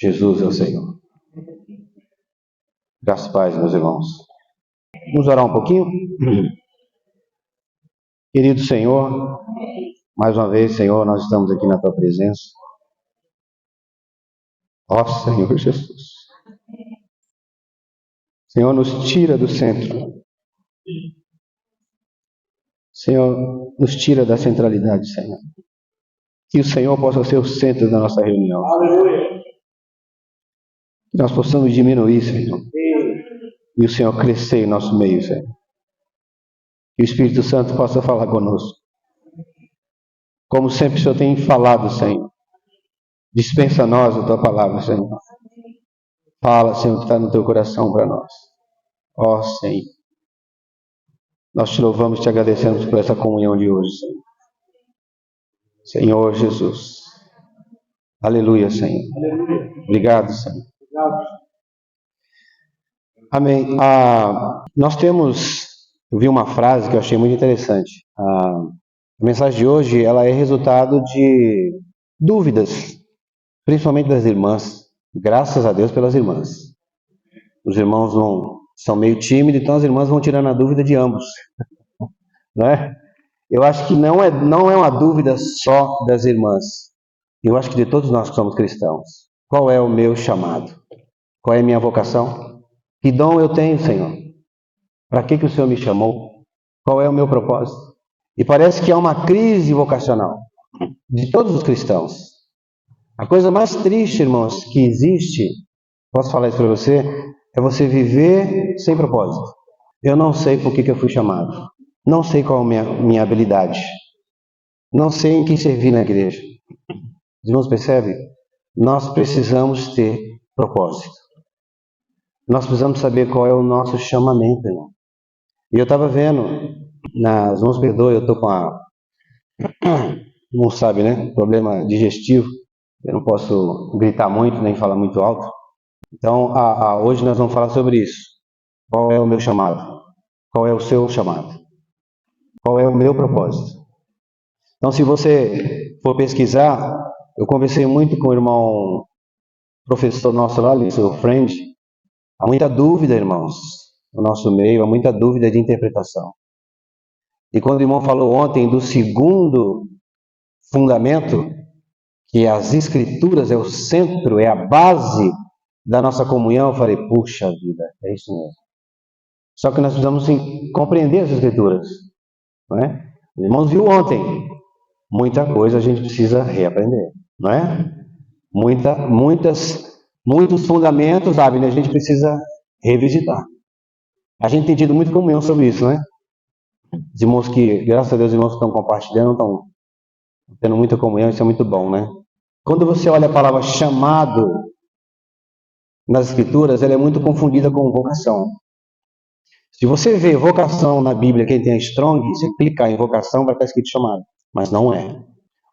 Jesus é o Senhor. Graças e paz, meus irmãos. Vamos orar um pouquinho? Querido Senhor, mais uma vez, Senhor, nós estamos aqui na Tua presença. Ó Senhor Jesus. Senhor, nos tira do centro. Senhor, nos tira da centralidade, Senhor. Que o Senhor possa ser o centro da nossa reunião. Aleluia. Que nós possamos diminuir, Senhor. E o Senhor crescer em nosso meio, Senhor. Que o Espírito Santo possa falar conosco. Como sempre o Senhor tem falado, Senhor. Dispensa a nós a Tua palavra, Senhor. Fala, Senhor, que está no Teu coração para nós. Ó, Senhor. Nós te louvamos e te agradecemos por essa comunhão de hoje, Senhor. Senhor Jesus. Aleluia, Senhor. Aleluia. Obrigado, Senhor. Obrigado. Amém. Eu vi uma frase que eu achei muito interessante. A mensagem de hoje, ela é resultado de dúvidas, principalmente das irmãs. Graças a Deus pelas irmãs. Os irmãos são meio tímidos, então as irmãs vão tirando a dúvida de ambos. Não é? Eu acho que não é uma dúvida só das irmãs. Eu acho que de todos nós que somos cristãos. Qual é o meu chamado? Qual é a minha vocação? Que dom eu tenho, Senhor? Para que o Senhor me chamou? Qual é o meu propósito? E parece que há uma crise vocacional de todos os cristãos. A coisa mais triste, irmãos, que existe, posso falar isso para você, é você viver sem propósito. Eu não sei por que eu fui chamado. Não sei qual é a minha habilidade. Não sei em que servir na igreja. Os irmãos percebem? Nós precisamos ter propósito. Nós precisamos saber qual é o nosso chamamento, irmão. E eu estava vendo, os irmãos perdoem, eu estou com não sabe, né? Problema digestivo. Eu não posso gritar muito, nem falar muito alto. Então, hoje nós vamos falar sobre isso. Qual é o meu chamado? Qual é o seu chamado? Qual é o meu propósito? Então, se você for pesquisar, eu conversei muito com o irmão professor nosso lá, o seu friend. Há muita dúvida, irmãos, no nosso meio, há muita dúvida de interpretação. E quando o irmão falou ontem do segundo fundamento, que as Escrituras é o centro, é a base da nossa comunhão, eu falei, puxa vida, é isso mesmo. Só que nós precisamos compreender as Escrituras. Não é? Os irmãos viram ontem, muita coisa a gente precisa reaprender, não é? Muitos fundamentos, sabe, né? A gente precisa revisitar. A gente tem tido muita comunhão sobre isso, né? Os irmãos que, graças a Deus, os irmãos que estão compartilhando, estão tendo muita comunhão, isso é muito bom, né? Quando você olha a palavra chamado nas Escrituras, ela é muito confundida com vocação. Se você vê vocação na Bíblia, quem tem a Strong, você clicar em vocação, vai estar escrito chamado. Mas não é.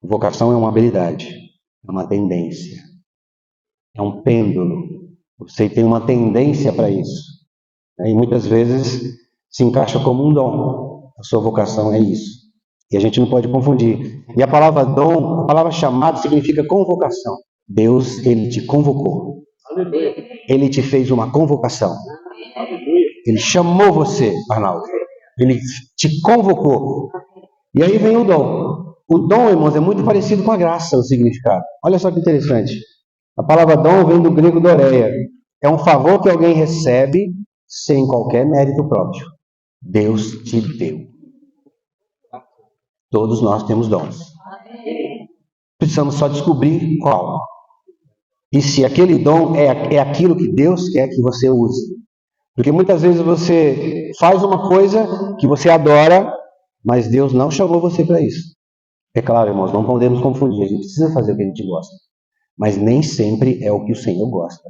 Vocação é uma habilidade, é uma tendência, é um pêndulo. Você tem uma tendência para isso. E muitas vezes se encaixa como um dom. A sua vocação é isso. E a gente não pode confundir. E a palavra dom, a palavra chamado, significa convocação. Deus, Ele te convocou. Ele te fez uma convocação. Ele chamou você, Arnaldo. Ele te convocou. E aí vem o dom. O dom, irmãos, é muito parecido com a graça, o significado. Olha só que interessante. A palavra dom vem do grego doreia. É um favor que alguém recebe sem qualquer mérito próprio. Deus te deu. Todos nós temos dons. Precisamos só descobrir qual. E se aquele dom é aquilo que Deus quer que você use. Porque muitas vezes você faz uma coisa que você adora, mas Deus não chamou você para isso. É claro, irmãos, não podemos confundir. A gente precisa fazer o que a gente gosta. Mas nem sempre é o que o Senhor gosta.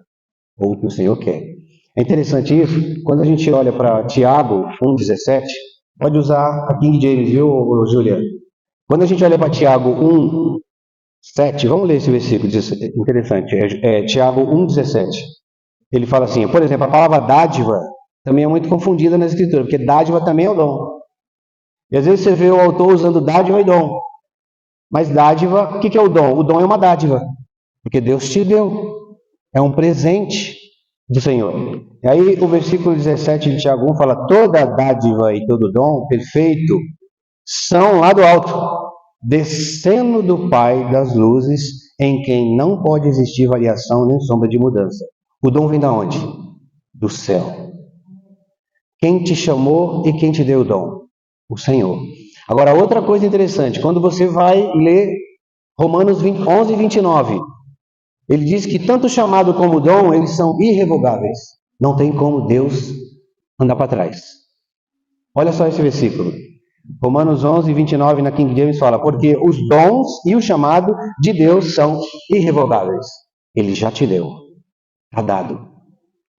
Ou o que o Senhor quer. É interessante isso. Quando a gente olha para Tiago 1,17, pode usar a King James, viu, Júlia? Quando a gente olha para Tiago 1,7, vamos ler esse versículo, interessante. Tiago 1,17. Ele fala assim, por exemplo, a palavra dádiva também é muito confundida na Escritura, porque dádiva também é o dom. E às vezes você vê o autor usando dádiva e dom. Mas dádiva, o que é o dom? O dom é uma dádiva, porque Deus te deu. É um presente do Senhor. E aí o versículo 17 de Tiago 1 fala: toda dádiva e todo dom perfeito são lá do alto, descendo do Pai das luzes, em quem não pode existir variação nem sombra de mudança. O dom vem da onde? Do céu. Quem te chamou e quem te deu o dom? O Senhor. Agora, outra coisa interessante, quando você vai ler Romanos 11 e 29, ele diz que tanto o chamado como o dom, eles são irrevogáveis. Não tem como Deus andar para trás. Olha só esse versículo. Romanos 11, 29 na King James fala: porque os dons e o chamado de Deus são irrevogáveis. Ele já te deu. Está dado.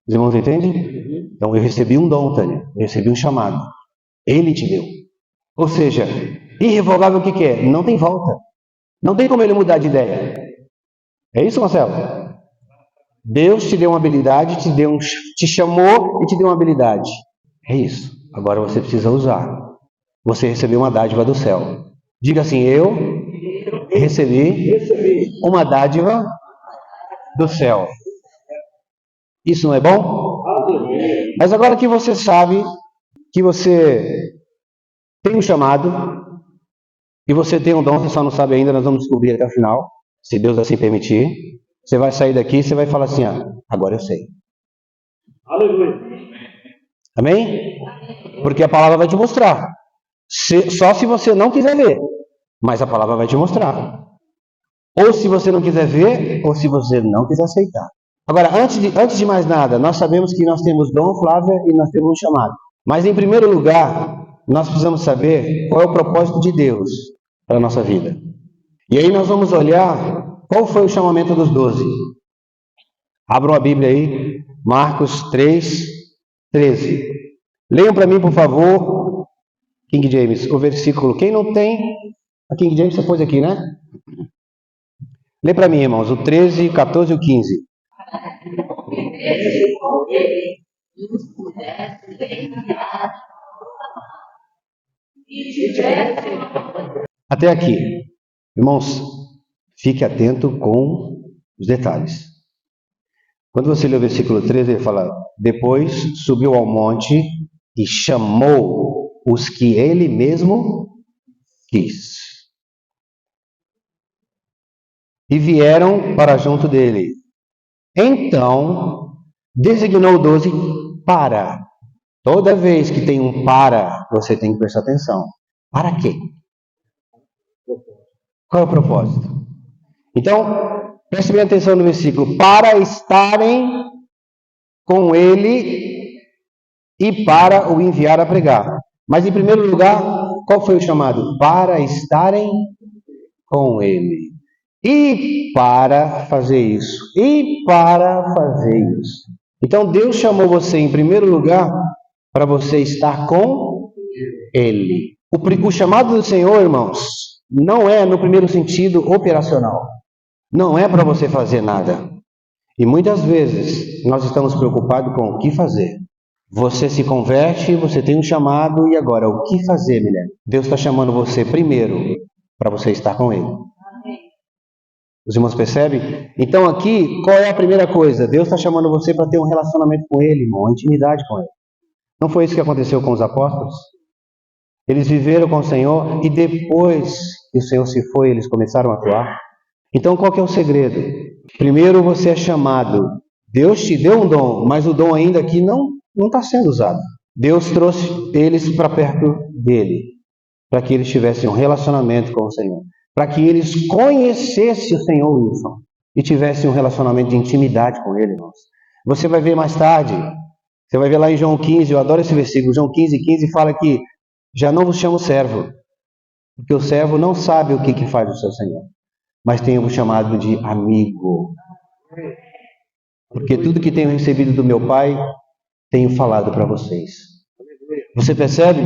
Os irmãos entendem? Então eu recebi um dom, Tânia. Eu recebi um chamado. Ele te deu. Ou seja, irrevogável o que é? Não tem volta. Não tem como ele mudar de ideia. É isso, Marcelo? Deus te deu uma habilidade, te chamou e te deu uma habilidade. É isso. Agora você precisa usar. Você recebeu uma dádiva do céu. Diga assim: eu recebi uma dádiva do céu. Isso não é bom? Mas agora que você sabe que você tem um chamado e você tem um dom, você só não sabe ainda, nós vamos descobrir até o final, se Deus assim permitir. Você vai sair daqui e você vai falar assim: agora eu sei. Aleluia. Amém? Porque a palavra vai te mostrar. Só se você não quiser ver, mas a palavra vai te mostrar. Ou se você não quiser ver, ou se você não quiser aceitar. Agora, antes de mais nada, nós sabemos que nós temos dom, Flávia, e nós temos um chamado. Mas em primeiro lugar, nós precisamos saber qual é o propósito de Deus para a nossa vida. E aí nós vamos olhar qual foi o chamamento dos 12. Abram a Bíblia aí, Marcos 3, 13. Leiam para mim, por favor, King James, o versículo. Quem não tem, a King James você pôs aqui, né? Lê para mim, irmãos, o 13, 14 e o 15. Até aqui. Irmãos, fique atento com os detalhes. Quando você lê o versículo 13, ele fala: depois subiu ao monte e chamou os que ele mesmo quis. E vieram para junto dele. Então, designou 12 para. Toda vez que tem um para, você tem que prestar atenção. Para quê? Qual é o propósito? Então, preste bem atenção no versículo. Para estarem com ele e para o enviar a pregar. Mas, em primeiro lugar, qual foi o chamado? Para estarem com ele. E para fazer isso. E para fazer isso. Então, Deus chamou você, em primeiro lugar, para você estar com ele. O chamado do Senhor, irmãos, não é no primeiro sentido operacional. Não é para você fazer nada. E muitas vezes nós estamos preocupados com o que fazer. Você se converte, você tem um chamado, e agora o que fazer, mulher? Deus está chamando você primeiro para você estar com Ele. Os irmãos percebem? Então aqui, qual é a primeira coisa? Deus está chamando você para ter um relacionamento com Ele, irmão, uma intimidade com Ele. Não foi isso que aconteceu com os apóstolos? Eles viveram com o Senhor e depois que o Senhor se foi, eles começaram a atuar. Então qual que é o segredo? Primeiro você é chamado. Deus te deu um dom, mas o dom ainda aqui não está sendo usado. Deus trouxe eles para perto dele, para que eles tivessem um relacionamento com o Senhor. Para que eles conhecessem o Senhor, Wilson, e tivessem um relacionamento de intimidade com Ele, irmãos. Você vai ver mais tarde, você vai ver lá em João 15, eu adoro esse versículo, João 15, 15 fala que já não vos chamo servo, porque o servo não sabe o que faz o seu Senhor, mas tenho chamado de amigo. Porque tudo que tenho recebido do meu Pai, tenho falado para vocês. Você percebe?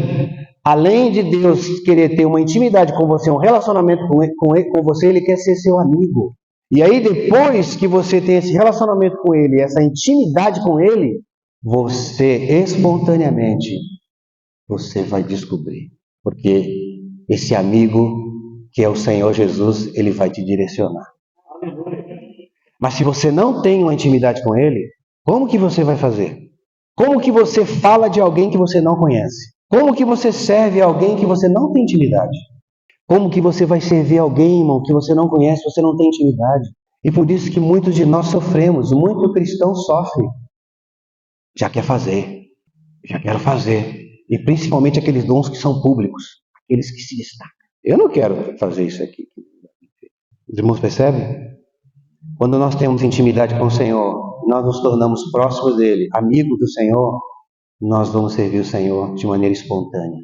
Além de Deus querer ter uma intimidade com você, um relacionamento com você, Ele quer ser seu amigo. E aí depois que você tem esse relacionamento com Ele, essa intimidade com Ele, você espontaneamente, você vai descobrir. Porque esse amigo, que é o Senhor Jesus, Ele vai te direcionar. Mas se você não tem uma intimidade com Ele, como que você vai fazer? Como que você fala de alguém que você não conhece? Como que você serve a alguém que você não tem intimidade? Como que você vai servir alguém, irmão, que você não conhece, você não tem intimidade? E por isso que muitos de nós sofremos, muito cristão sofre. Já quer fazer, já quero fazer. E principalmente aqueles dons que são públicos, aqueles que se destacam. Eu não quero fazer isso aqui. Os irmãos percebem? Quando nós temos intimidade com o Senhor, nós nos tornamos próximos dele, amigos do Senhor, nós vamos servir o Senhor de maneira espontânea.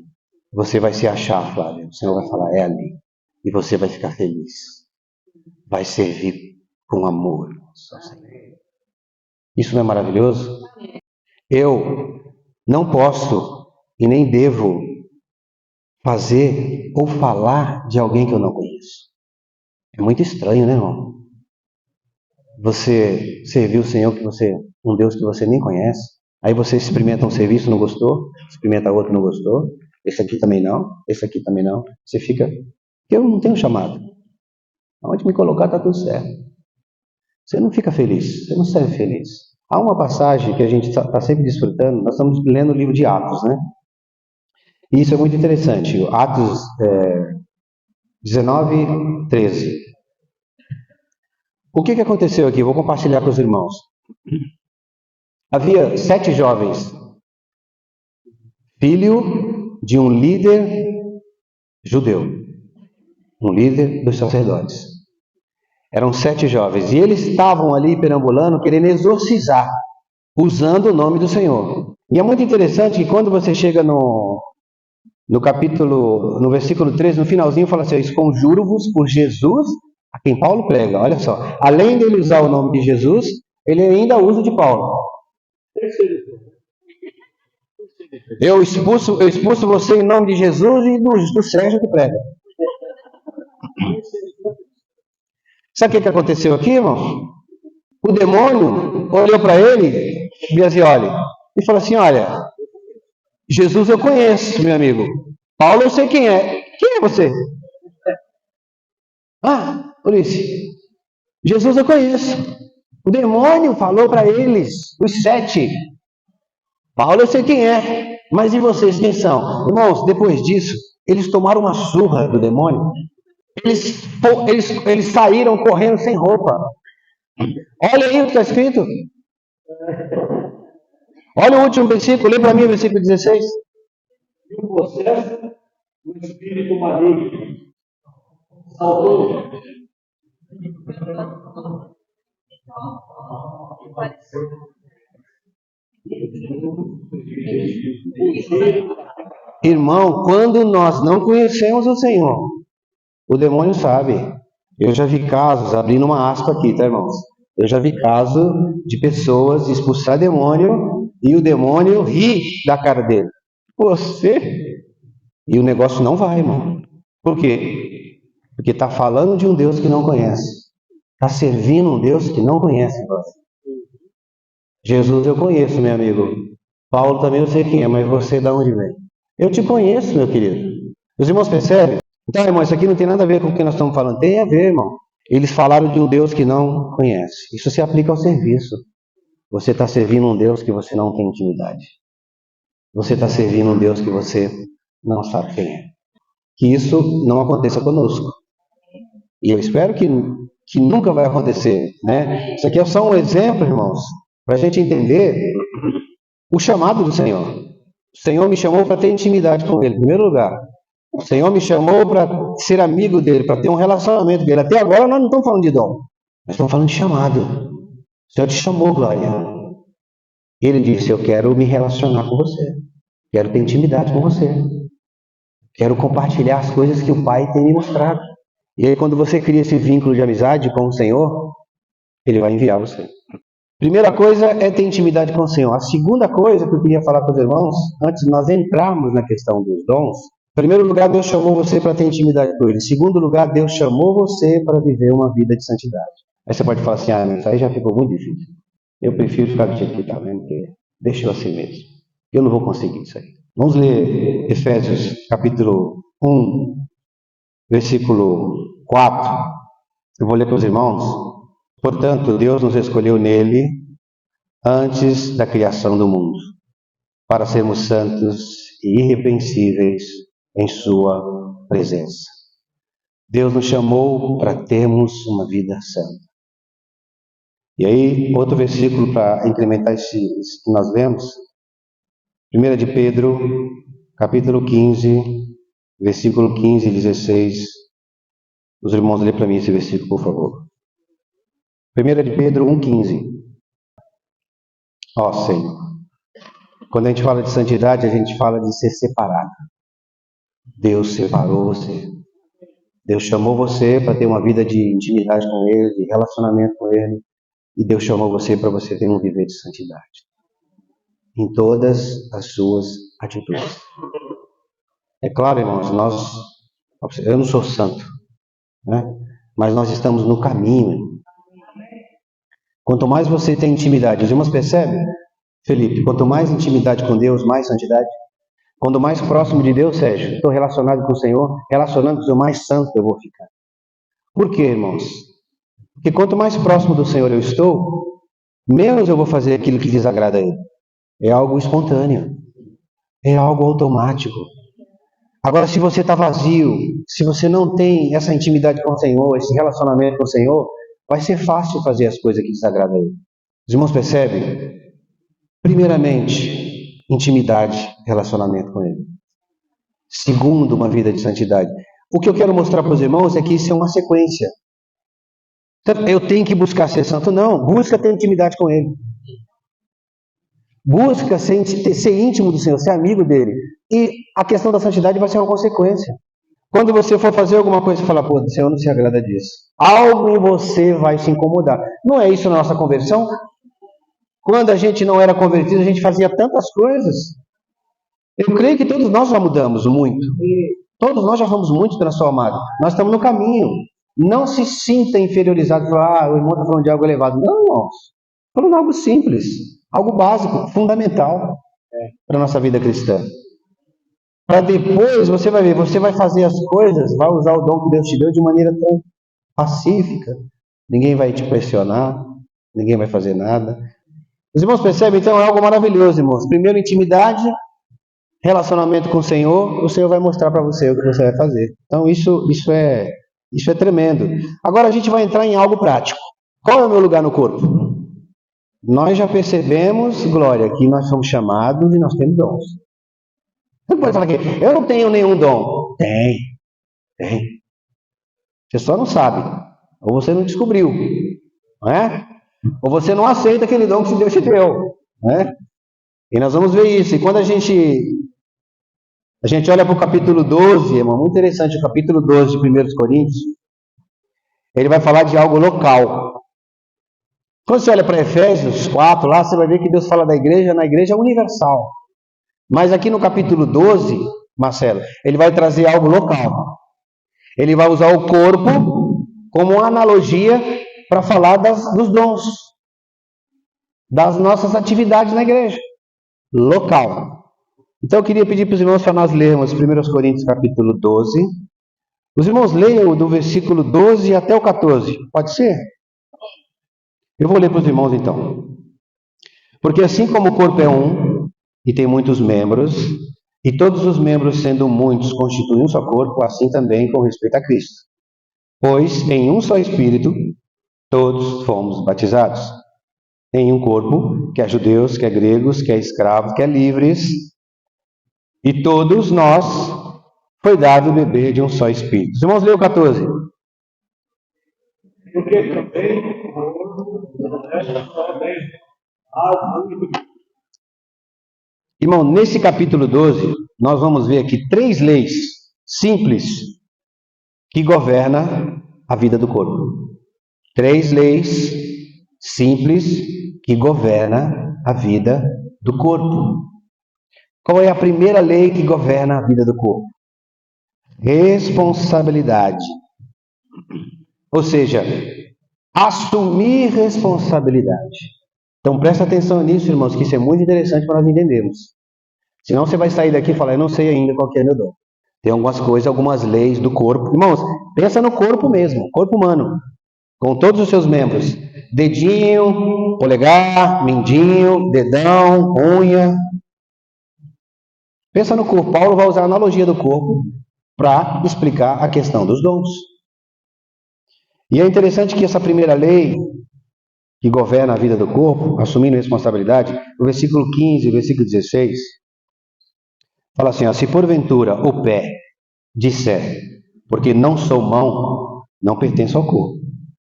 Você vai se achar, Flávio. O Senhor vai falar, é ali. E você vai ficar feliz. Vai servir com amor. Isso não é maravilhoso? Eu não posso e nem devo fazer ou falar de alguém que eu não conheço. É muito estranho, né, irmão? Você servir o Senhor, um Deus que você nem conhece, aí você experimenta um serviço, não gostou, experimenta outro, não gostou, esse aqui também não, esse aqui também não, você fica, eu não tenho chamado, aonde me colocar está tudo certo. Você não fica feliz, você não serve feliz. Há uma passagem que a gente está sempre desfrutando, nós estamos lendo o livro de Atos, né? E isso é muito interessante, Atos 19, 13. O que aconteceu aqui? Vou compartilhar com os irmãos. Havia 7 jovens, filho de um líder judeu, um líder dos sacerdotes. Eram 7 jovens, e eles estavam ali perambulando, querendo exorcizar, usando o nome do Senhor. E é muito interessante que quando você chega no versículo 13, no finalzinho, fala assim, conjuro-vos por Jesus, a quem Paulo prega. Olha só, além de ele usar o nome de Jesus, ele ainda usa de Paulo. Eu expulso você em nome de Jesus e do Sérgio que prega. Sabe o que aconteceu aqui, irmão? O demônio olhou para ele, Biasioli, e falou assim, olha, Jesus eu conheço, meu amigo. Paulo eu sei quem é. Quem é você? Ah, Ulisses, Jesus eu conheço. O demônio falou para eles, os 7. Paulo eu sei quem é, mas e vocês quem são? Irmãos, depois disso, eles tomaram uma surra do demônio. Eles saíram correndo sem roupa. Olha aí o que está escrito. Olha o último versículo, lê para mim o versículo 16. E o processo do espírito maligno salvou. Irmão, quando nós não conhecemos o Senhor, o demônio sabe. Eu já vi casos, abrindo uma aspa aqui, tá, irmãos? Eu já vi casos de pessoas expulsar demônio e o demônio ri da cara dele. Você? E o negócio não vai, irmão. Por quê? Porque está falando de um Deus que não conhece. Está servindo um Deus que não conhece. Jesus eu conheço, meu amigo. Paulo também eu sei quem é, mas você de onde vem? Eu te conheço, meu querido. Os irmãos percebem? Então, irmão, isso aqui não tem nada a ver com o que nós estamos falando. Tem a ver, irmão. Eles falaram de um Deus que não conhece. Isso se aplica ao serviço. Você está servindo um Deus que você não tem intimidade. Você está servindo um Deus que você não sabe quem é. Que isso não aconteça conosco. E eu espero que nunca vai acontecer, né? Isso aqui é só um exemplo, irmãos, para a gente entender o chamado do Senhor. O Senhor me chamou para ter intimidade com Ele, em primeiro lugar. O Senhor me chamou para ser amigo dele, para ter um relacionamento com Ele. Até agora nós não estamos falando de dom, nós estamos falando de chamado. O Senhor te chamou, Glória. Ele disse, eu quero me relacionar com você. Quero ter intimidade com você. Quero compartilhar as coisas que o Pai tem me mostrado. E aí quando você cria esse vínculo de amizade com o Senhor, Ele vai enviar você. Primeira coisa é ter intimidade com o Senhor. A segunda coisa que eu queria falar com os irmãos, antes de nós entrarmos na questão dos dons, em primeiro lugar, Deus chamou você para ter intimidade com Ele. Em segundo lugar, Deus chamou você para viver uma vida de santidade. Aí você pode falar assim, mas isso aí já ficou muito difícil. Eu prefiro ficar do jeito que está, né? Porque deixa eu assim mesmo. Eu não vou conseguir isso aí. Vamos ler Efésios capítulo 1, versículo 4. Eu vou ler para os irmãos. Portanto, Deus nos escolheu nele antes da criação do mundo, para sermos santos e irrepreensíveis em sua presença. Deus nos chamou para termos uma vida santa. E aí, outro versículo para incrementar esse que nós lemos, 1 de Pedro, capítulo 15, versículo 15 e 16. Os irmãos, lê para mim esse versículo, por favor. 1 de Pedro 1,15. Ó Senhor, quando a gente fala de santidade, a gente fala de ser separado. Deus separou você. Deus chamou você para ter uma vida de intimidade com Ele, de relacionamento com Ele. E Deus chamou você para você ter um viver de santidade. Em todas as suas atitudes. É claro, irmãos, eu não sou santo, né? Mas nós estamos no caminho. Quanto mais você tem intimidade, os irmãos percebem, Felipe, quanto mais intimidade com Deus, mais santidade. Quanto mais próximo de Deus, Sérgio, estou relacionado com o Senhor, relacionando com o Senhor, mais santo eu vou ficar. Por quê, irmãos? Porque quanto mais próximo do Senhor eu estou, menos eu vou fazer aquilo que desagrada a Ele. É algo espontâneo. É algo automático. Agora, se você está vazio, se você não tem essa intimidade com o Senhor, esse relacionamento com o Senhor, vai ser fácil fazer as coisas que desagradam a Ele. Os irmãos percebem? Primeiramente, intimidade, relacionamento com Ele. Segundo, uma vida de santidade. O que eu quero mostrar para os irmãos é que isso é uma sequência. Eu tenho que buscar ser santo? Não, busca ter intimidade com Ele. Busca ser íntimo do Senhor, ser amigo dele. E a questão da santidade vai ser uma consequência. Quando você for fazer alguma coisa e falar, pô, o Senhor não se agrada disso. Algo em você vai se incomodar. Não é isso na nossa conversão? Quando a gente não era convertido, a gente fazia tantas coisas. Eu creio que todos nós já mudamos muito. Todos nós já fomos muito transformados. Nós estamos no caminho. Não se sinta inferiorizado. O irmão está falando de algo elevado. Não, irmãos. Falando algo simples. Algo básico, fundamental para a nossa vida cristã. Para depois, você vai ver, você vai fazer as coisas, vai usar o dom que Deus te deu de maneira tão pacífica. Ninguém vai te pressionar, ninguém vai fazer nada. Os irmãos percebem, então, é algo maravilhoso, irmãos. Primeiro, intimidade, relacionamento com o Senhor vai mostrar para você o que você vai fazer. Então, isso é tremendo. Agora a gente vai entrar em algo prático. Qual é o meu lugar no corpo? Nós já percebemos, Glória, que nós somos chamados e nós temos dons. Você pode falar aqui, eu não tenho nenhum dom. Tem. Você só não sabe. Ou você não descobriu. Não é? Ou você não aceita aquele dom que Deus te deu. Não é? E nós vamos ver isso. E quando a gente olha para o capítulo 12, irmão, muito interessante, o capítulo 12 de 1 Coríntios, ele vai falar de algo local. Quando você olha para Efésios 4, lá você vai ver que Deus fala da igreja, na igreja universal. Mas aqui no capítulo 12, Marcelo, ele vai trazer algo local. Ele vai usar o corpo como uma analogia para falar dos dons, das nossas atividades na igreja. Local. Então eu queria pedir para os irmãos para nós lermos 1 Coríntios capítulo 12. Os irmãos leiam do versículo 12 até o 14. Pode ser? Eu vou ler para os irmãos então. Porque assim como o corpo é um, e tem muitos membros, e todos os membros sendo muitos constituem um só corpo, assim também com respeito a Cristo. Pois em um só Espírito todos fomos batizados. Em um corpo, quer judeus, quer gregos, quer escravos, quer livres, e todos nós foi dado beber de um só Espírito. Os irmãos, leiam o 14. Porque também irmão, nesse capítulo 12, nós vamos ver aqui 3 leis simples que governam a vida do corpo. 3 leis simples que governam a vida do corpo. Qual é a primeira lei que governa a vida do corpo? Responsabilidade. Ou seja, assumir responsabilidade. Então presta atenção nisso, irmãos, que isso é muito interessante para nós entendermos. Senão você vai sair daqui e falar, eu não sei ainda qual que é meu dom. Tem algumas coisas, algumas leis do corpo. Irmãos, pensa no corpo mesmo, corpo humano, com todos os seus membros. dedinho, polegar, mindinho, dedão, unha. Pensa no corpo. Paulo vai usar a analogia do corpo para explicar a questão dos dons. E é interessante que essa primeira lei que governa a vida do corpo, assumindo responsabilidade, no versículo 15 e versículo 16, fala assim, ó, se porventura o pé disser, porque não sou mão, não pertence ao corpo,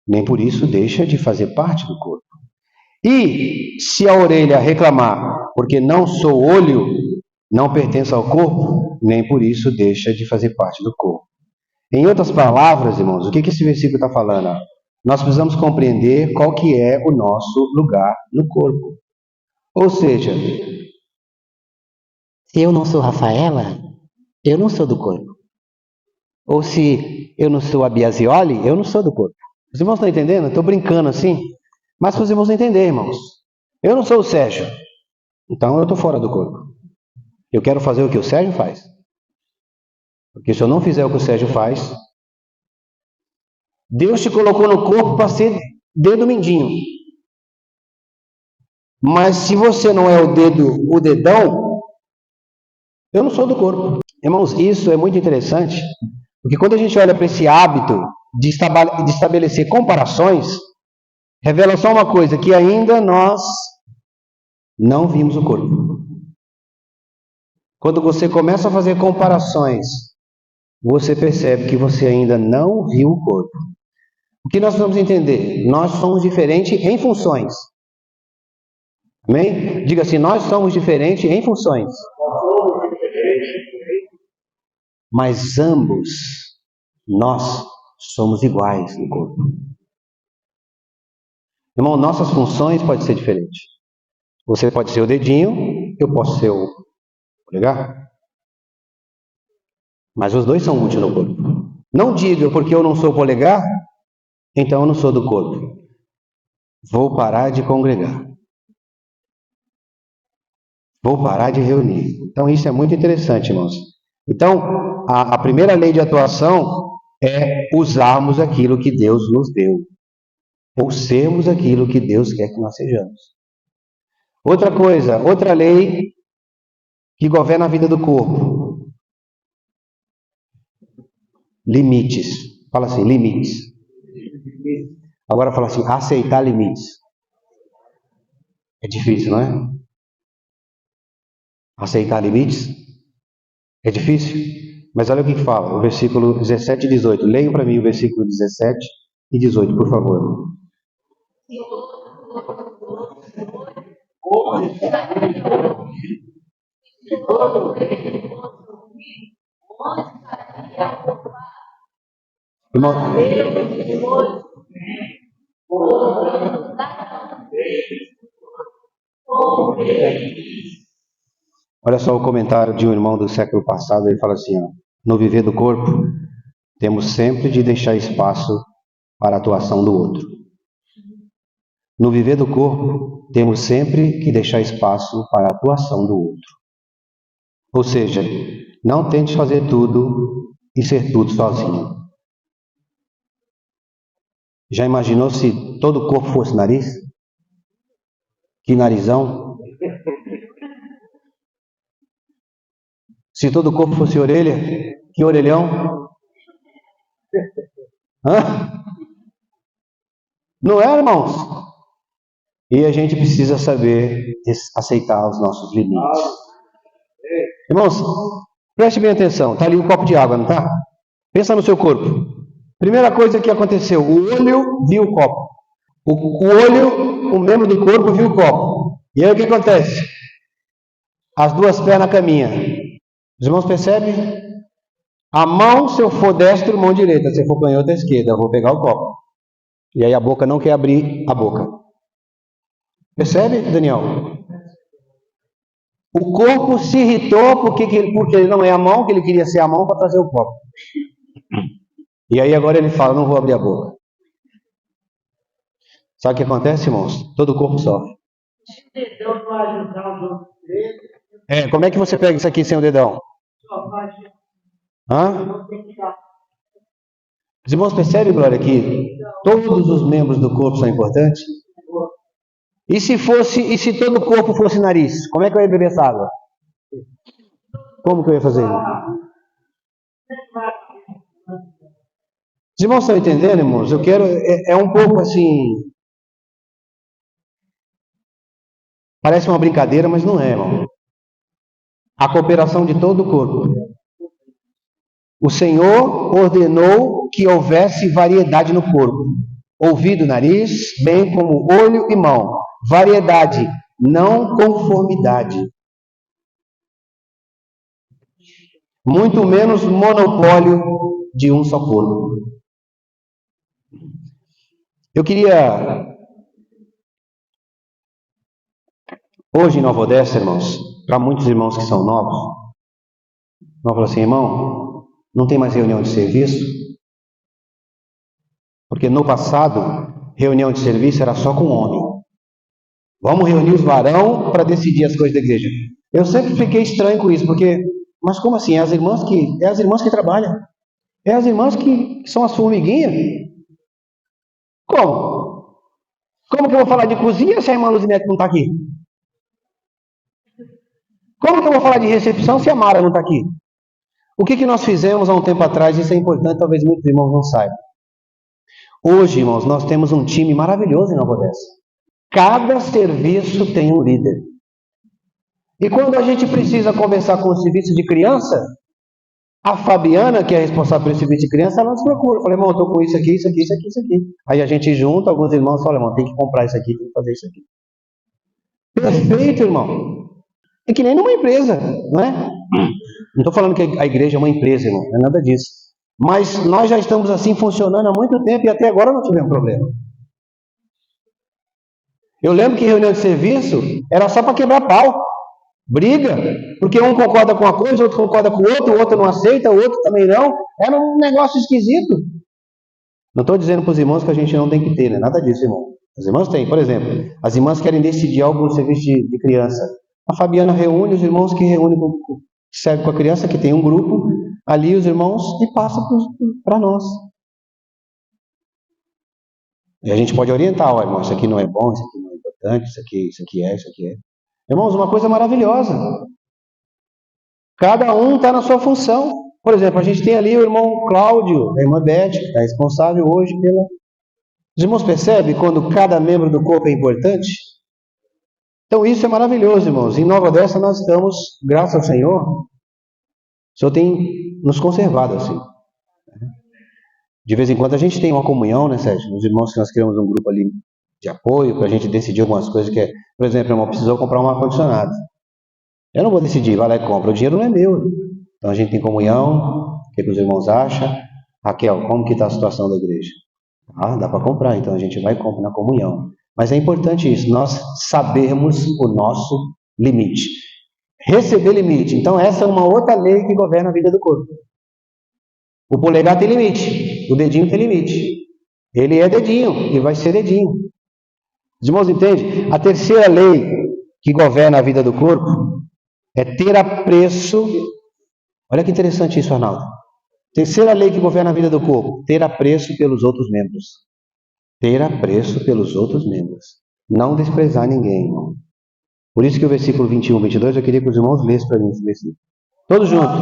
nem por isso deixa de fazer parte do corpo. E se a orelha reclamar, porque não sou olho, não pertence ao corpo, nem por isso deixa de fazer parte do corpo. Em outras palavras, irmãos, o que esse versículo está falando? Nós precisamos compreender qual que é o nosso lugar no corpo. Ou seja, se eu não sou Rafaela, eu não sou do corpo. Ou se eu não sou a Biasioli, eu não sou do corpo. Os irmãos estão entendendo? Estou brincando assim, mas para os irmãos entenderem, irmãos. Eu não sou o Sérgio, então eu estou fora do corpo. Eu quero fazer o que o Sérgio faz. Porque se eu não fizer o que o Sérgio faz, Deus te colocou no corpo para ser dedo mindinho. Mas se você não é o dedão, eu não sou do corpo. Irmãos, isso é muito interessante, porque quando a gente olha para esse hábito de estabelecer comparações, revela só uma coisa, que ainda nós não vimos o corpo. Quando você começa a fazer comparações, você percebe que você ainda não viu o corpo. O que nós vamos entender? Nós somos diferentes em funções. Amém? Diga assim, nós somos diferentes em funções. Mas ambos, nós somos iguais no corpo. Irmão, nossas funções podem ser diferentes. Você pode ser o dedinho, eu posso ser o polegar. Mas os dois são úteis no corpo. Não diga, porque eu não sou polegar, então eu não sou do corpo. Vou parar de congregar. Vou parar de reunir. Então isso é muito interessante, irmãos. Então, a primeira lei de atuação é usarmos aquilo que Deus nos deu. Ou sermos aquilo que Deus quer que nós sejamos. Outra coisa, outra lei que governa a vida do corpo. Limites. Fala assim, limites. Agora fala assim, aceitar limites. É difícil, não é? Aceitar limites? É difícil? Mas olha o que fala, o versículo 17 e 18. Leiam para mim o versículo 17 e 18, por favor. Irmão, olha só o comentário de um irmão do século passado, ele fala assim, ó, no viver do corpo, temos sempre de deixar espaço para a atuação do outro. No viver do corpo, temos sempre que deixar espaço para a atuação do outro. Ou seja, não tente fazer tudo e ser tudo sozinho. Já imaginou se todo o corpo fosse nariz? Que narizão? Se todo o corpo fosse orelha? Que orelhão? Hã? Não é, irmãos? E a gente precisa saber aceitar os nossos limites. Irmãos, preste bem atenção. Está ali um copo de água, não está? Pensa no seu corpo. Primeira coisa que aconteceu, o olho viu o copo. O olho, o membro do corpo viu o copo. E aí o que acontece? As duas pernas caminham. Os irmãos percebem? A mão, se eu for destro, mão direita. Se eu for canhota, esquerda. Eu vou pegar o copo. E aí a boca não quer abrir a boca. Percebe, Daniel? O corpo se irritou porque ele não é a mão, que ele queria ser a mão para trazer o copo. E aí agora ele fala, não vou abrir a boca. Sabe o que acontece, irmãos? Todo o corpo sofre. Como é que você pega isso aqui sem o dedão? Hã? Os irmãos percebem, Glória, que todos os membros do corpo são importantes? E se todo o corpo fosse nariz, como é que eu ia beber essa água? Como que eu ia fazer? Os irmãos estão entendendo, irmãos? Eu quero, é um pouco assim, parece uma brincadeira, mas não é, irmão. A cooperação de todo o corpo. O Senhor ordenou que houvesse variedade no corpo. Ouvido, nariz, bem como olho e mão. Variedade, não conformidade. Muito menos monopólio de um só corpo. Eu queria, hoje em Nova Odessa, irmãos, para muitos irmãos que são novos, vão falar assim, irmão, não tem mais reunião de serviço? Porque no passado, reunião de serviço era só com homem. Vamos reunir os varão para decidir as coisas da igreja. Eu sempre fiquei estranho com isso, porque, mas como assim? É as irmãs que trabalham. É as irmãs que são as formiguinhas. Como? Como que eu vou falar de cozinha se a irmã Luzinete não está aqui? Como que eu vou falar de recepção se a Mara não está aqui? O que nós fizemos há um tempo atrás, isso é importante, talvez muitos irmãos não saibam. Hoje, irmãos, nós temos um time maravilhoso em Nova Odessa. Cada serviço tem um líder. E quando a gente precisa conversar com o serviço de criança, a Fabiana, que é responsável pelo serviço de criança, ela nos procura. Eu falei, irmão, eu estou com isso aqui, isso aqui, isso aqui, isso aqui. Aí a gente junta, alguns irmãos falam, irmão, tem que comprar isso aqui, tem que fazer isso aqui. Perfeito, irmão. É que nem numa empresa, não é? Não estou falando que a igreja é uma empresa, irmão, não é nada disso. Mas nós já estamos assim funcionando há muito tempo e até agora não tivemos problema. Eu lembro que reunião de serviço era só para quebrar pau, briga, porque um concorda com uma coisa, outro concorda com o outro não aceita, o outro também não. Era um negócio esquisito. Não estou dizendo para os irmãos que a gente não tem que ter, né? Nada disso, irmão. As irmãs têm, por exemplo, as irmãs querem decidir algo no serviço de criança. A Fabiana reúne os irmãos que reúnem, que servem com a criança, que tem um grupo, ali os irmãos, e passa para nós. E a gente pode orientar, ó, irmão, isso aqui não é bom, isso aqui não é importante, isso aqui é, isso aqui é. Irmãos, uma coisa maravilhosa. Cada um está na sua função. Por exemplo, a gente tem ali o irmão Cláudio, a irmã Beth, que está responsável hoje pela... Os irmãos percebem quando cada membro do corpo é importante? Então isso é maravilhoso, irmãos. Em Nova Odessa nós estamos, graças ao Senhor, o Senhor tem nos conservado assim. De vez em quando a gente tem uma comunhão, né, Sérgio? Os irmãos que nós criamos um grupo ali de apoio, para a gente decidir algumas coisas que é... Por exemplo, irmão, precisou comprar um ar-condicionado. Eu não vou decidir, vai lá e compra. O dinheiro não é meu. Então a gente tem comunhão, o que os irmãos acham? Raquel, como que está a situação da igreja? Ah, dá para comprar, então a gente vai e compra na comunhão. Mas é importante isso, nós sabermos o nosso limite. Receber limite. Então essa é uma outra lei que governa a vida do corpo. O polegar tem limite, o dedinho tem limite. Ele é dedinho e vai ser dedinho. Os irmãos entendem? A terceira lei que governa a vida do corpo é ter apreço. Olha que interessante isso, Arnaldo. Terceira lei que governa a vida do corpo: ter apreço pelos outros membros. Ter apreço pelos outros membros. Não desprezar ninguém, irmão. Por isso que o versículo 21, 22, eu queria que os irmãos lessem para mim esse versículo. Todos juntos.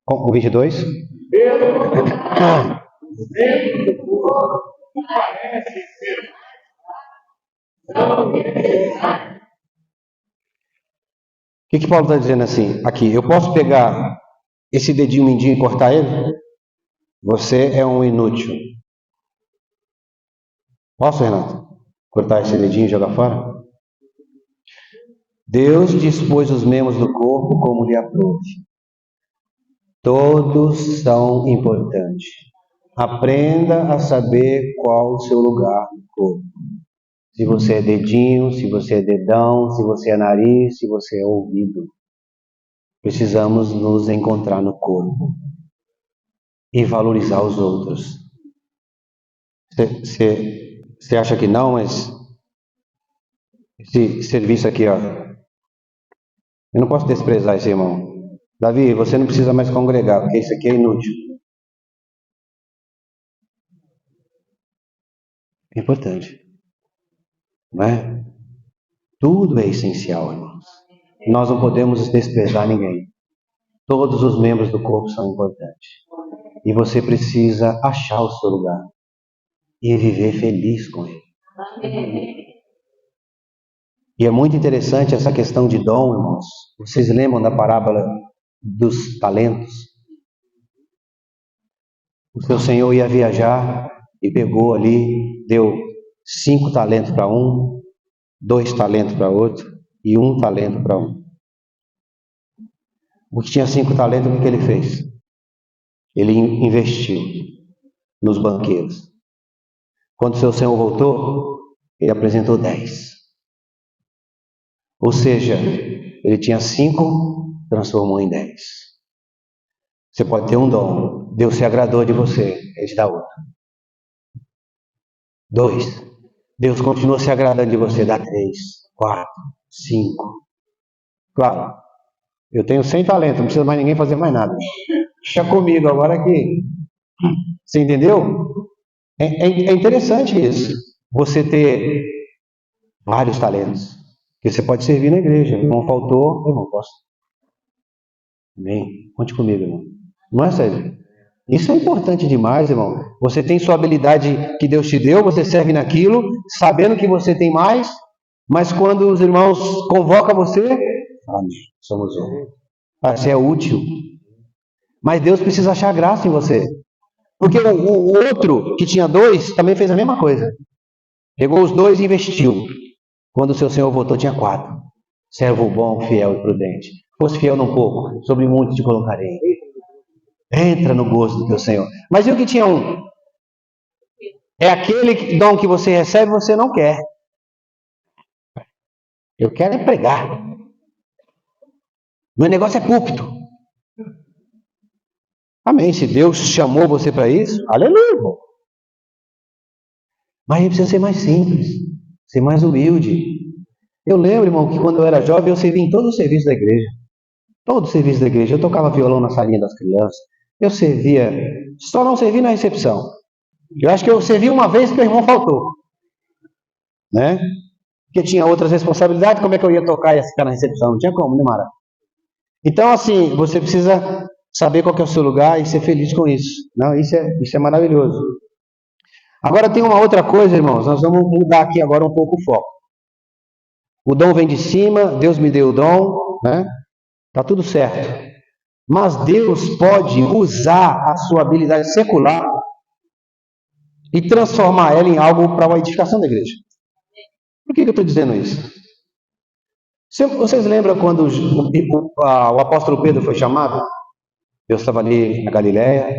O 22? O que Paulo está dizendo assim? Aqui, eu posso pegar esse dedinho mindinho e cortar ele? Você é um inútil. Posso, Renato? Cortar esse dedinho e jogar fora? Deus dispôs os membros do corpo como lhe aprouve. Todos são importantes. Aprenda a saber qual o seu lugar no corpo. Se você é dedinho, se você é dedão, se você é nariz, se você é ouvido. Precisamos nos encontrar no corpo e valorizar os outros. Você acha que não, mas esse serviço aqui, ó, eu não posso desprezar esse irmão. Davi, você não precisa mais congregar, porque isso aqui é inútil. É importante, não é? Tudo é essencial, irmãos. Nós não podemos desprezar ninguém. Todos os membros do corpo são importantes. E você precisa achar o seu lugar e viver feliz com ele. E é muito interessante essa questão de dom, irmãos. Vocês lembram da parábola dos talentos? O seu senhor ia viajar e pegou ali, deu 5 talentos para um, 2 talentos para outro e 1 talento para um. O que tinha 5 talentos, o que ele fez? Ele investiu nos banqueiros. Quando seu senhor voltou, ele apresentou 10. Ou seja, ele tinha 5, transformou em 10. Você pode ter um dom, Deus se agradou de você, ele te dá outro. 2, Deus continua se agradando de você, dá 3, 4, 5. Claro, eu tenho 100 talentos, não precisa mais ninguém fazer mais nada. Deixa comigo agora aqui. Você entendeu? É interessante isso. Você ter vários talentos. Porque você pode servir na igreja. Não faltou, irmão, posso. Amém? Conte comigo, irmão. Não é sério? Isso é importante demais, irmão. Você tem sua habilidade que Deus te deu, você serve naquilo, sabendo que você tem mais, mas quando os irmãos convocam você, amém, somos um. Você é útil. Mas Deus precisa achar graça em você. Porque o outro, que tinha 2, também fez a mesma coisa. Pegou os 2 e investiu. Quando o seu senhor voltou, tinha 4. Servo bom, fiel e prudente. Fosse fiel num pouco, sobre muito te colocarei. Entra no gozo do teu Senhor. Mas e o que tinha 1? É aquele dom que você recebe e você não quer. Eu quero é pregar. Meu negócio é púlpito. Amém. Se Deus chamou você para isso, aleluia, irmão. Mas ele precisa ser mais simples, ser mais humilde. Eu lembro, irmão, que quando eu era jovem, eu servi em todo o serviço da igreja. Todo o serviço da igreja. Eu tocava violão na salinha das crianças. Eu servia, só não servi na recepção. Eu acho que eu servi uma vez que o irmão faltou. Né? Porque tinha outras responsabilidades, como é que eu ia tocar e ia ficar na recepção? Não tinha como, né, Mara? Então, assim, você precisa saber qual que é o seu lugar e ser feliz com isso. Não, isso é maravilhoso. Agora tem uma outra coisa, irmãos, nós vamos mudar aqui agora um pouco o foco. O dom vem de cima, Deus me deu o dom, né? Tá tudo certo. Mas Deus pode usar a sua habilidade secular e transformar ela em algo para a edificação da igreja. Por que eu estou dizendo isso? Vocês lembram quando o apóstolo Pedro foi chamado? Deus estava ali na Galileia,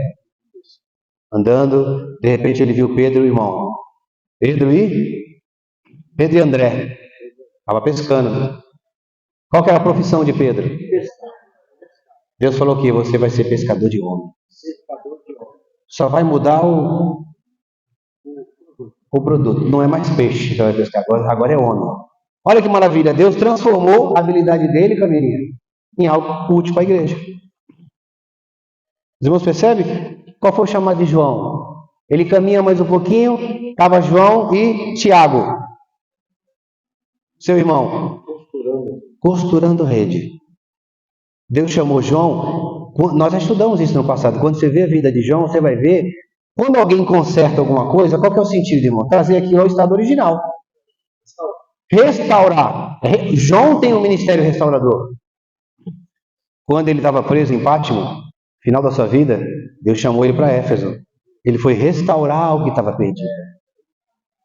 andando, de repente ele viu Pedro e o irmão. Pedro e André. Estava pescando. Qual que era a profissão de Pedro? Deus falou que você vai ser pescador de homem. Só vai mudar o produto. Não é mais peixe que você vai pescar, agora é homem. Olha que maravilha, Deus transformou a habilidade dele, Camilinha, em algo útil para a igreja. Os irmãos percebem? Qual foi o chamado de João? Ele caminha mais um pouquinho, estava João e Tiago, seu irmão, costurando rede. Deus chamou João, nós já estudamos isso no passado, quando você vê a vida de João, você vai ver, quando alguém conserta alguma coisa, qual que é o sentido, irmão? Trazer aquilo ao estado original. Restaurar. João tem um ministério restaurador. Quando ele estava preso em Pátimo, final da sua vida, Deus chamou ele para Éfeso. Ele foi restaurar o que estava perdido.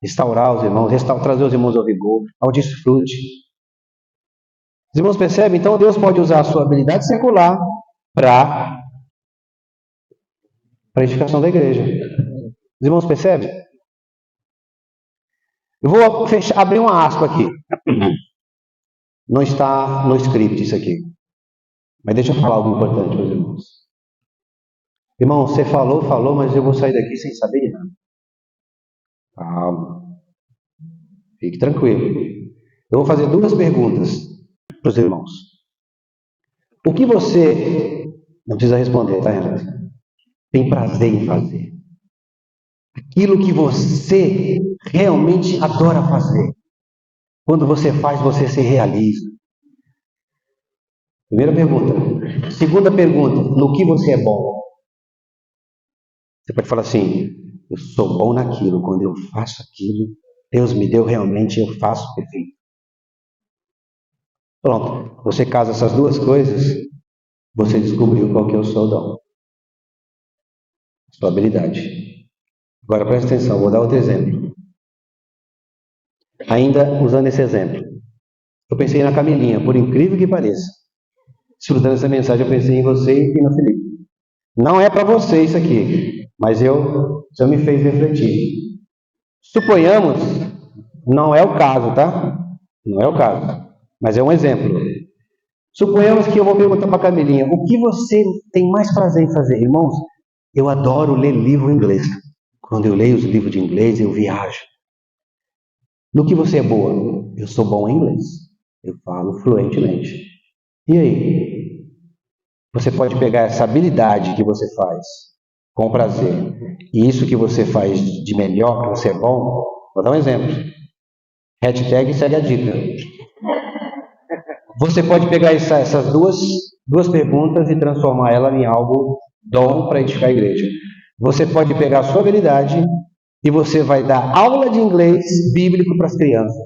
Restaurar os irmãos, trazer os irmãos ao vigor, ao desfrute. Os irmãos percebem? Então Deus pode usar a sua habilidade secular para a edificação da igreja. Os irmãos percebem? Eu vou abrir uma aspa aqui. Não está no script isso aqui. Mas deixa eu falar algo importante para os irmãos. Irmão, você falou, mas eu vou sair daqui sem saber de nada. Calma. Fique tranquilo. Eu vou fazer 2 perguntas para os irmãos. O que você, não precisa responder, tá, Renato? Tem prazer em fazer? Aquilo que você realmente adora fazer. Quando você faz, você se realiza. Primeira pergunta. Segunda pergunta, no que você é bom? Você pode falar assim, eu sou bom naquilo, quando eu faço aquilo, Deus me deu realmente, eu faço perfeito. Pronto, você casa essas 2 coisas, você descobriu qual que é o seu dom, sua habilidade. Agora presta atenção, vou dar outro exemplo. Ainda usando esse exemplo. Eu pensei na Camilinha, por incrível que pareça. Escutando essa mensagem, eu pensei em você e no Felipe. Não é para você isso aqui, mas o Senhor me fez refletir. Suponhamos, não é o caso, tá? Não é o caso, mas é um exemplo. Suponhamos que eu vou perguntar para a Camilinha, o que você tem mais prazer em fazer? Irmãos, eu adoro ler livro em inglês. Quando eu leio os livros de inglês, eu viajo. No que você é boa? Eu sou bom em inglês. Eu falo fluentemente. E aí? Você pode pegar essa habilidade que você faz com prazer e isso que você faz de melhor, que você é bom. Vou dar um exemplo. Hashtag segue a dica. Você pode pegar essas duas perguntas e transformar ela em algo dom para edificar a igreja. Você pode pegar a sua habilidade e você vai dar aula de inglês bíblico para as crianças.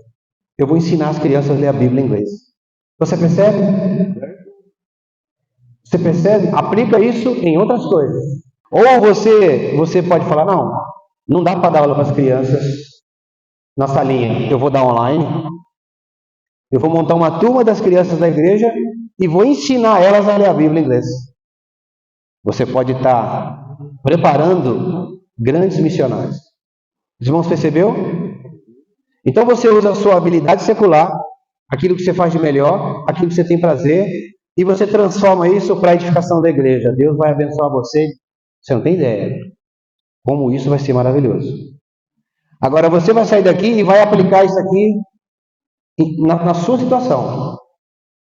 Eu vou ensinar as crianças a ler a Bíblia em inglês. Você percebe? Você percebe? Aplica isso em outras coisas. Ou você pode falar, não dá para dar aula para as crianças na salinha. Eu vou dar online. Eu vou montar uma turma das crianças da igreja e vou ensinar elas a ler a Bíblia em inglês. Você pode estar preparando grandes missionários. Os irmãos percebeu? Então você usa a sua habilidade secular, aquilo que você faz de melhor, aquilo que você tem prazer, e você transforma isso para a edificação da igreja. Deus vai abençoar você. Você não tem ideia como isso vai ser maravilhoso. Agora você vai sair daqui e vai aplicar isso aqui na sua situação.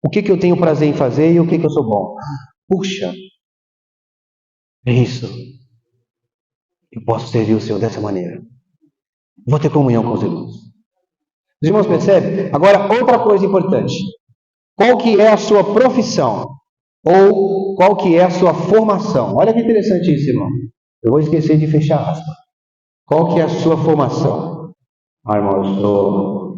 O que eu tenho prazer em fazer e o que eu sou bom? Puxa, é isso. Eu posso servir o Senhor dessa maneira. Vou ter comunhão com os irmãos. Os irmãos percebem? Agora, outra coisa importante. Qual que é a sua profissão? Ou qual que é a sua formação? Olha que interessante isso, irmão. Eu vou esquecer de fechar aspas. Qual que é a sua formação? Irmão, eu sou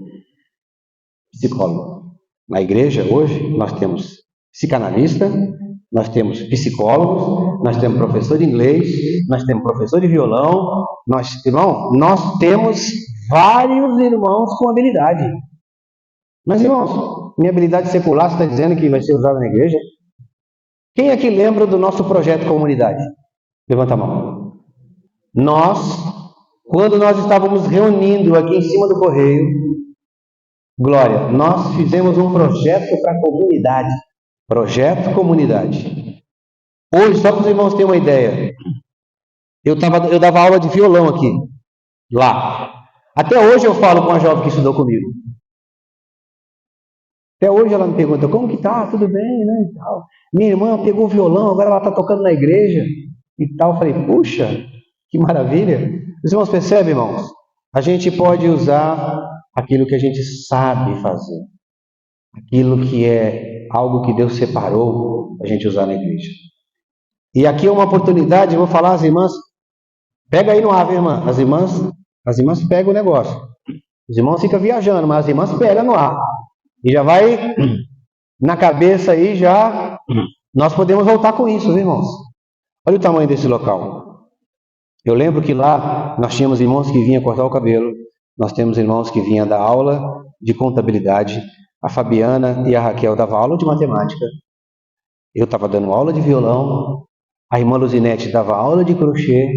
psicólogo. Na igreja, hoje, nós temos psicanalista, nós temos psicólogos, nós temos professor de inglês, nós temos professor de violão, nós temos vários irmãos com habilidade. Mas, irmãos, minha habilidade secular, você está dizendo que vai ser usada na igreja? Quem aqui lembra do nosso projeto comunidade? Levanta a mão. Quando nós estávamos reunindo aqui em cima do correio, Glória, nós fizemos um projeto para a comunidade. Projeto comunidade. Hoje, só para os irmãos terem uma ideia, eu dava aula de violão aqui, lá. Até hoje eu falo com a jovem que estudou comigo. Até hoje ela me pergunta, como que tá? Tudo bem, né? E tal. Minha irmã pegou o violão, agora ela está tocando na igreja e tal. Eu falei, puxa, que maravilha. Os irmãos percebem, irmãos? A gente pode usar aquilo que a gente sabe fazer. Aquilo que é algo que Deus separou para a gente usar na igreja. E aqui é uma oportunidade, eu vou falar às irmãs, pega aí no ar, irmã. As irmãs pegam o negócio. Os irmãos ficam viajando, mas as irmãs pegam no ar. E já vai na cabeça aí, já nós podemos voltar com isso, irmãos. Olha o tamanho desse local. Eu lembro que lá nós tínhamos irmãos que vinham cortar o cabelo, nós temos irmãos que vinham dar aula de contabilidade, a Fabiana e a Raquel davam aula de matemática, eu estava dando aula de violão, a irmã Luzinete dava aula de crochê.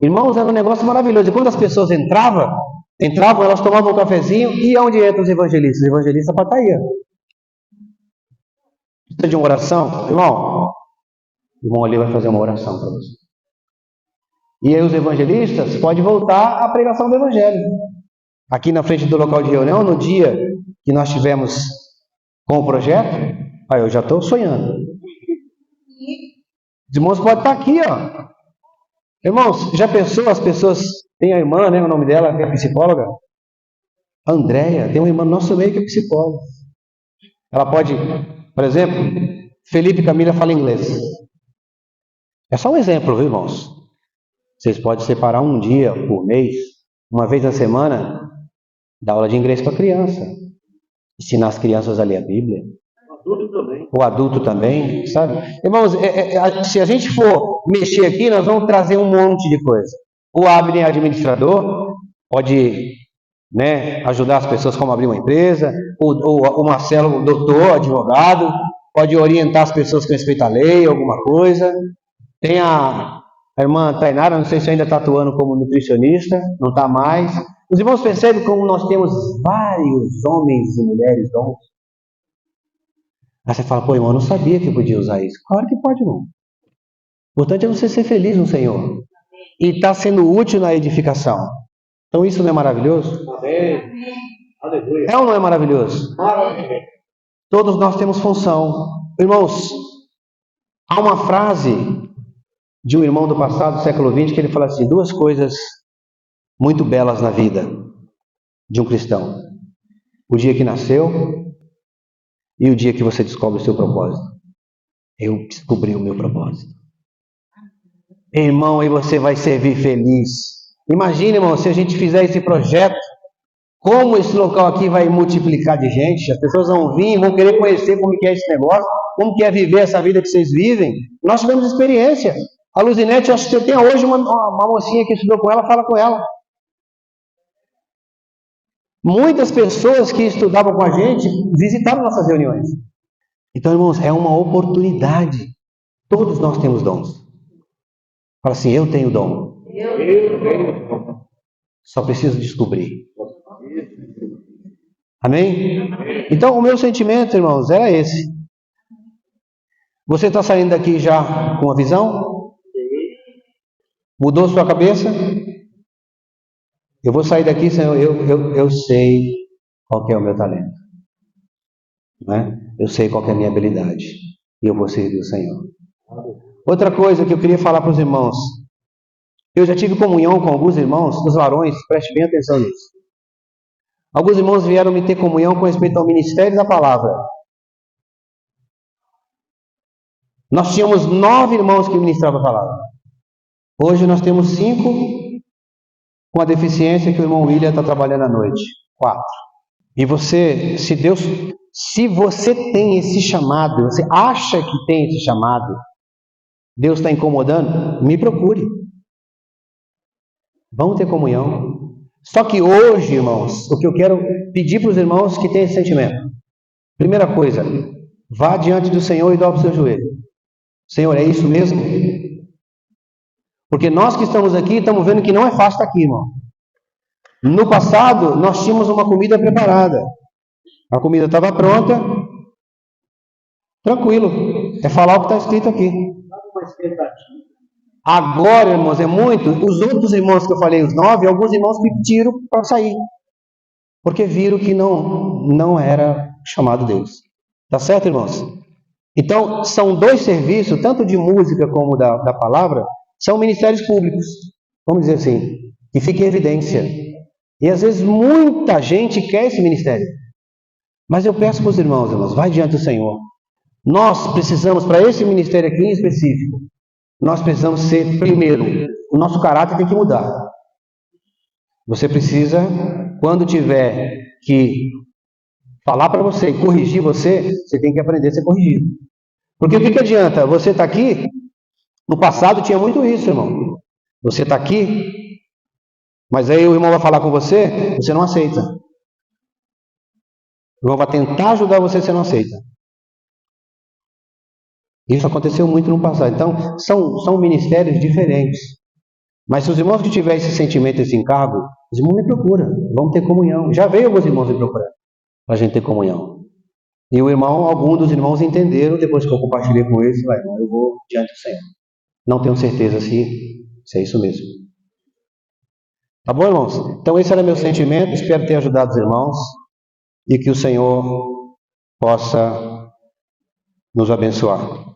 Irmãos, era um negócio maravilhoso. E quando as pessoas entravam, elas tomavam um cafezinho, e onde entram os evangelistas? Os evangelistas para estar aí. Precisa de uma oração? Irmão, o irmão ali vai fazer uma oração para você. E aí os evangelistas podem voltar à pregação do evangelho. Aqui na frente do local de reunião, no dia que nós tivemos com o projeto, aí eu já estou sonhando. Os irmãos podem estar aqui, ó. Irmãos, já pensou as pessoas... Tem a irmã, né, o nome dela, que é psicóloga. Andréia, tem uma irmã no nosso meio que é psicóloga. Ela pode, por exemplo, Felipe e Camila falam inglês. É só um exemplo, viu, irmãos? Vocês podem separar um dia por mês, uma vez na semana, dar aula de inglês para a criança. Ensinar as crianças a ler a Bíblia. O adulto também, sabe? Irmãos, se a gente for mexer aqui, nós vamos trazer um monte de coisa. O Abner, administrador, pode, né, ajudar as pessoas como abrir uma empresa. O Marcelo, doutor, advogado, pode orientar as pessoas com respeito à lei, alguma coisa. Tem a irmã Tainara, não sei se ainda está atuando como nutricionista, não está mais. Os irmãos percebem como nós temos vários homens e mulheres dons. Aí você fala, pô, irmão, eu não sabia que podia usar isso. Claro que pode, irmão. O importante é você ser feliz no Senhor. E estar sendo útil na edificação. Então isso não é maravilhoso? Amém. Aleluia. É ou não é maravilhoso? Maravilha. Todos nós temos função. Irmãos, há uma frase de um irmão do passado, do século XX, que ele fala assim, duas coisas muito belas na vida de um cristão. O dia que nasceu e o dia que você descobre o seu propósito. Eu descobri o meu propósito. Irmão, aí você vai servir feliz. Imagina, irmão, se a gente fizer esse projeto, como esse local aqui vai multiplicar de gente. As pessoas vão vir, vão querer conhecer como que é esse negócio, como que é viver essa vida que vocês vivem. Nós tivemos experiência. A Luzinete, eu acho que eu tenho hoje uma mocinha que estudou com ela, fala com ela. Muitas pessoas que estudavam com a gente visitaram nossas reuniões. Então, irmãos, é uma oportunidade. Todos nós temos dons. Fala assim, eu tenho dom. Eu tenho. Só preciso descobrir. Amém? Então, o meu sentimento, irmãos, era esse. Você está saindo daqui já com a visão? Mudou sua cabeça? Eu vou sair daqui, Senhor, eu sei qual que é o meu talento. Né? Eu sei qual que é a minha habilidade. E eu vou servir o Senhor. Outra coisa que eu queria falar para os irmãos. Eu já tive comunhão com alguns irmãos, os varões, preste bem atenção nisso. Alguns irmãos vieram me ter comunhão com respeito ao ministério da palavra. Nós tínhamos 9 irmãos que ministravam a palavra. Hoje nós temos 5, com a deficiência que o irmão William está trabalhando à noite. 4. E você, se você tem esse chamado, você acha que tem esse chamado, Deus está incomodando, me procure. Vamos ter comunhão. Só que hoje, irmãos, o que eu quero pedir para os irmãos que têm esse sentimento. Primeira coisa, vá diante do Senhor e dobre o seu joelho. Senhor, é isso mesmo? Porque nós que estamos aqui, estamos vendo que não é fácil estar aqui, irmão. No passado, nós tínhamos uma comida preparada. A comida estava pronta. Tranquilo. É falar o que está escrito aqui. Agora, irmãos, é muito. Os outros irmãos que eu falei, os 9, alguns irmãos pediram para sair. Porque viram que não era chamado Deus. Tá certo, irmãos? Então, são 2 serviços, tanto de música como da palavra, são ministérios públicos. Vamos dizer assim, que fica em evidência. E às vezes muita gente quer esse ministério. Mas eu peço para os irmãos, vai diante do Senhor. Nós precisamos, para esse ministério aqui em específico, nós precisamos ser, primeiro, o nosso caráter tem que mudar. Você precisa, quando tiver que falar para você e corrigir você, você tem que aprender a ser corrigido. Porque o que adianta? Você está aqui, no passado tinha muito isso, irmão. Você está aqui, mas aí o irmão vai falar com você, você não aceita. O irmão vai tentar ajudar você, você não aceita. Isso aconteceu muito no passado. Então, são ministérios diferentes. Mas se os irmãos que tiverem esse sentimento, esse encargo, os irmãos me procuram, vamos ter comunhão. Já veio alguns irmãos me procurando para a gente ter comunhão. E alguns dos irmãos entenderam, depois que eu compartilhei com eles, eu vou diante do Senhor. Não tenho certeza se Se é isso mesmo. Tá bom, irmãos? Então esse era meu sentimento, espero ter ajudado os irmãos e que o Senhor possa nos abençoar.